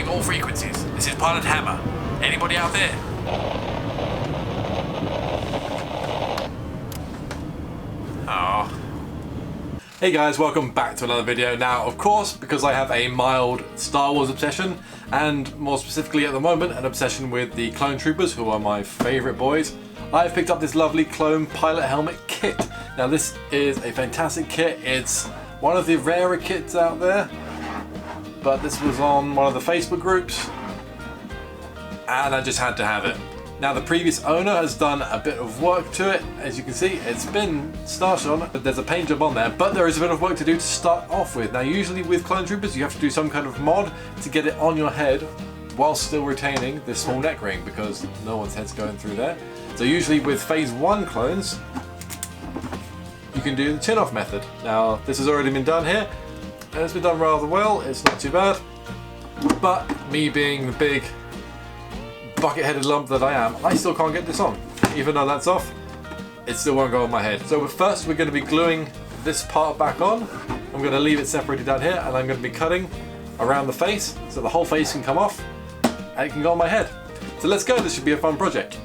Destroying all frequencies. This is Pilot Hammer. Anybody out there? Oh. Hey guys, welcome back to another video. Now, of course, because I have a mild Star Wars obsession, and more specifically at the moment, an obsession with the clone troopers, who are my favourite boys, I've picked up this lovely clone pilot helmet kit. Now this is a fantastic kit. It's one of the rarer kits out there, but this was on one of the Facebook groups, and I just had to have it. Now the previous owner has done a bit of work to it. As you can see, it's been started on, but there's a paint job on there, but there is a bit of work to do to start off with. Now usually with clone troopers you have to do some kind of mod to get it on your head while still retaining this small neck ring, because no one's head's going through there. So usually with phase 1 clones you can do the chin off method. Now this has already been done here, and it's been done rather well. It's not too bad, but me being the big bucket-headed lump that I am, I still can't get this on. Even though that's off, it still won't go on my head. So first we're going to be gluing this part back on. I'm going to leave it separated down here, and I'm going to be cutting around the face so the whole face can come off and it can go on my head. So let's go, this should be a fun project.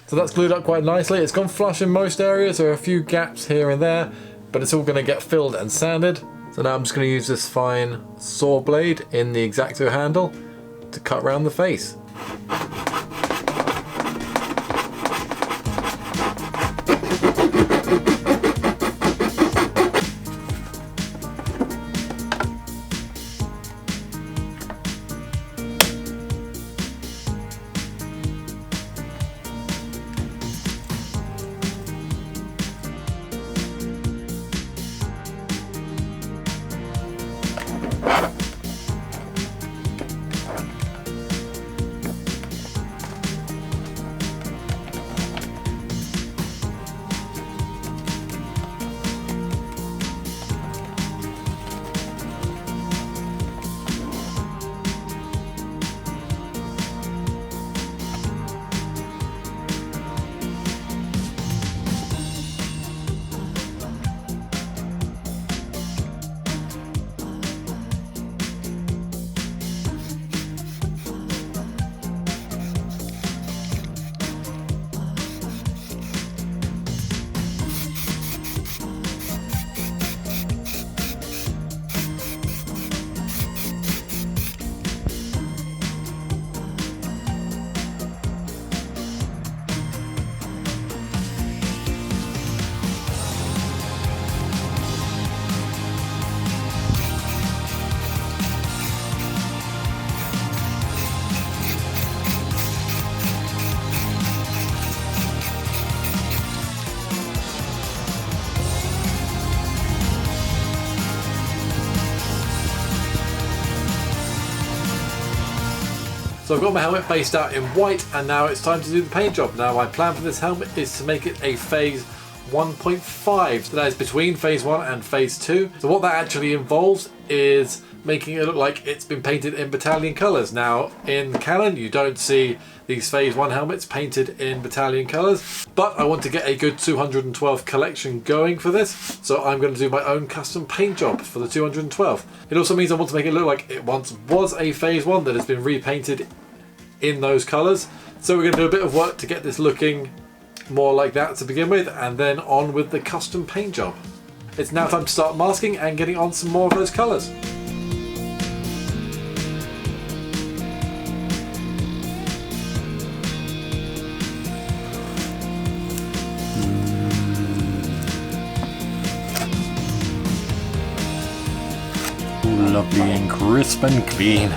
So that's glued up quite nicely. It's gone flush in most areas. There are a few gaps here and there, but it's all going to get filled and sanded. So now I'm just going to use this fine saw blade in the X-Acto handle to cut around the face. So I've got my helmet based out in white, and now it's time to do the paint job. Now my plan for this helmet is to make it a phase 1.5, so that is between phase 1 and phase 2. So what that actually involves is making it look like it's been painted in battalion colours. Now in canon you don't see these phase 1 helmets painted in battalion colours, but I want to get a good 212 collection going for this, so I'm going to do my own custom paint job for the 212. It also means I want to make it look like it once was a phase 1 that has been repainted in those colours. So we're going to do a bit of work to get this looking more like that to begin with, and then on with the custom paint job. It's now time to start masking and getting on some more of those colours. Lovely and crisp and clean.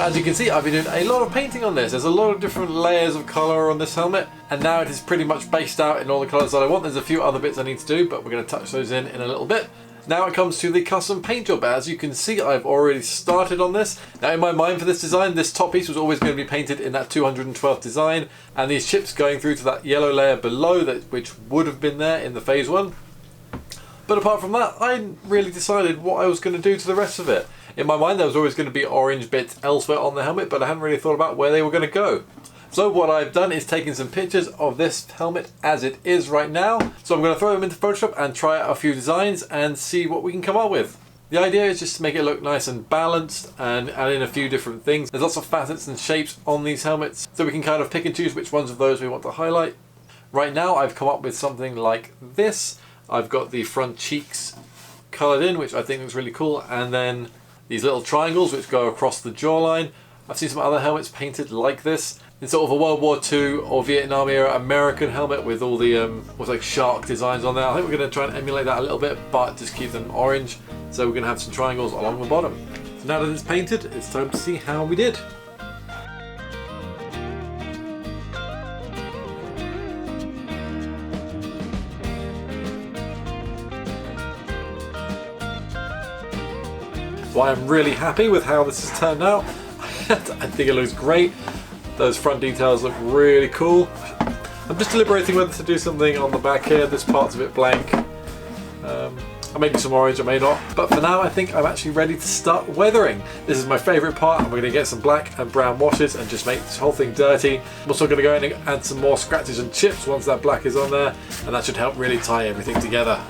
as you can see, I've been doing a lot of painting on this. There's a lot of different layers of colour on this helmet, and now it is pretty much based out in all the colours that I want. There's a few other bits I need to do, but we're going to touch those in a little bit. Now it comes to the custom paint job. As you can see, I've already started on this. Now in my mind for this design, this top piece was always going to be painted in that 212th design, and these chips going through to that yellow layer below that, which would have been there in the phase 1. But apart from that, I hadn't really decided what I was going to do to the rest of it. In my mind there was always going to be orange bits elsewhere on the helmet, but I hadn't really thought about where they were going to go. So what I've done is taken some pictures of this helmet as it is right now. So I'm going to throw them into Photoshop and try out a few designs and see what we can come up with. The idea is just to make it look nice and balanced and add in a few different things. There's lots of facets and shapes on these helmets, so we can kind of pick and choose which ones of those we want to highlight. Right now I've come up with something like this. I've got the front cheeks coloured in, which I think looks really cool, and then these little triangles which go across the jawline. I've seen some other helmets painted like this. It's sort of a World War II or Vietnam era American helmet with all the like shark designs on there. I think we're going to try and emulate that a little bit, but just keep them orange. So we're going to have some triangles along the bottom. So now that it's painted, it's time to see how we did. So I am really happy with how this has turned out. I think it looks great. Those front details look really cool. I'm just deliberating whether to do something on the back here. This part's a bit blank. I may do some orange, I may not. But for now I think I'm actually ready to start weathering. This is my favourite part, and we're going to get some black and brown washes and just make this whole thing dirty. I'm also going to go in and add some more scratches and chips once that black is on there, and that should help really tie everything together.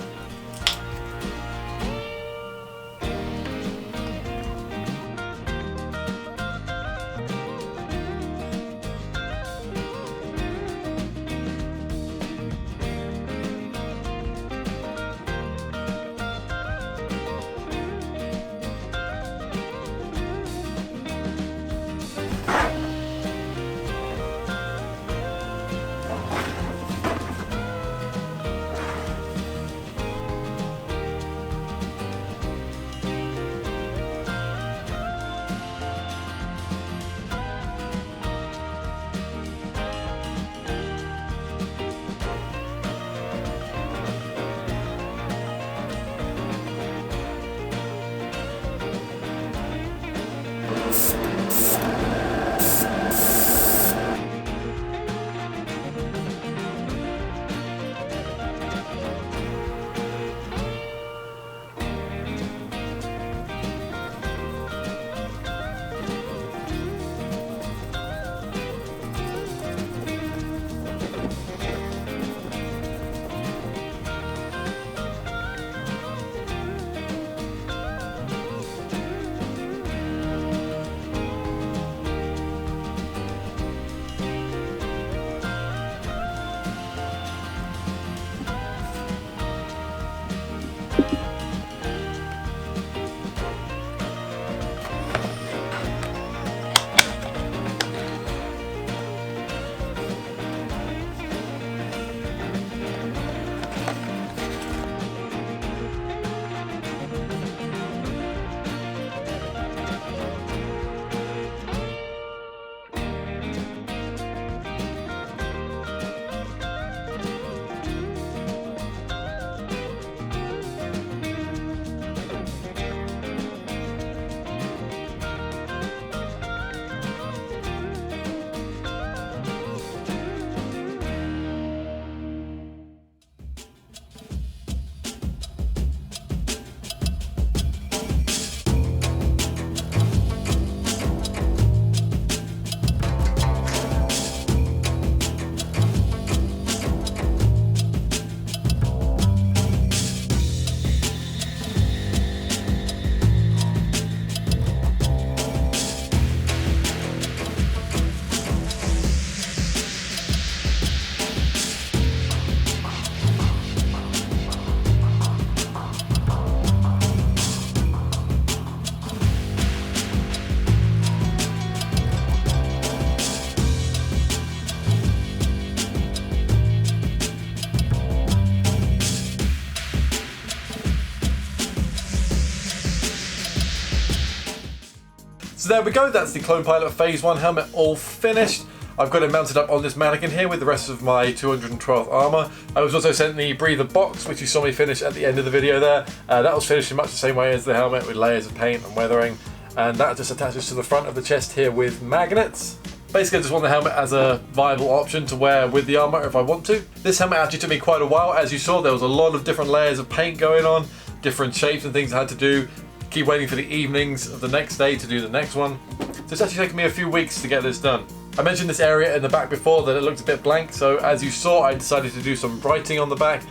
there we go, that's the Clone Pilot Phase 1 helmet all finished. I've got it mounted up on this mannequin here with the rest of my 212th armour. I was also sent the breather box, which you saw me finish at the end of the video there. That was finished in much the same way as the helmet, with layers of paint and weathering. And that just attaches to the front of the chest here with magnets. Basically, I just want the helmet as a viable option to wear with the armour if I want to. This helmet actually took me quite a while. As you saw, there was a lot of different layers of paint going on, different shapes and things I had to do. Keep waiting for the evenings of the next day to do the next one. So it's actually taken me a few weeks to get this done. I mentioned this area in the back before that it looked a bit blank, so as you saw, I decided to do some writing on the back.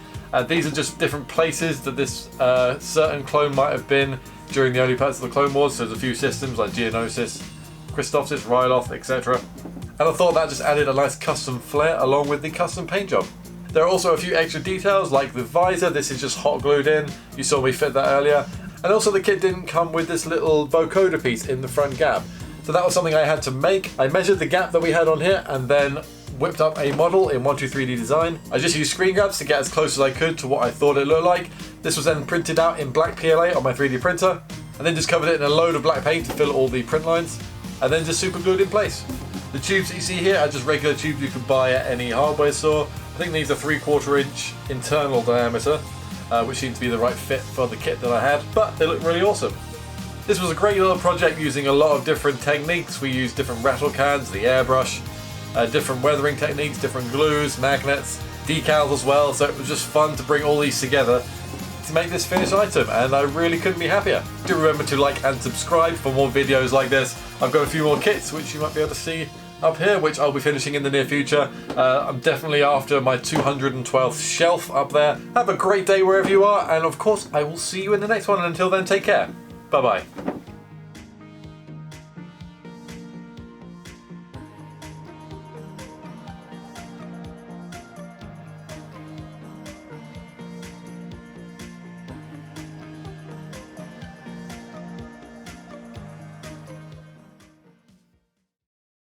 These are just different places that this certain clone might have been during the early parts of the Clone Wars. So there's a few systems like Geonosis, Christophsis, Ryloth, etc. And I thought that just added a nice custom flair along with the custom paint job. There are also a few extra details like the visor. This is just hot glued in. You saw me fit that earlier. And also the kit didn't come with this little vocoder piece in the front gap. So that was something I had to make. I measured the gap that we had on here and then whipped up a model in 123D Design. I just used screen grabs to get as close as I could to what I thought it looked like. This was then printed out in black PLA on my 3D printer, and then just covered it in a load of black paint to fill all the print lines, and then just super glued in place. The tubes that you see here are just regular tubes you can buy at any hardware store. I think these are 3/4 inch internal diameter, which seemed to be the right fit for the kit that I had, but they look really awesome. This was a great little project using a lot of different techniques. We used different rattle cans, the airbrush, different weathering techniques, different glues, magnets, decals as well, so it was just fun to bring all these together to make this finished item, and I really couldn't be happier. Do remember to like and subscribe for more videos like this. I've got a few more kits which you might be able to see up here, which I'll be finishing in the near future. I'm definitely after my 212th shelf up there. Have a great day wherever you are, and of course I will see you in the next one, and until then, take care. Bye bye.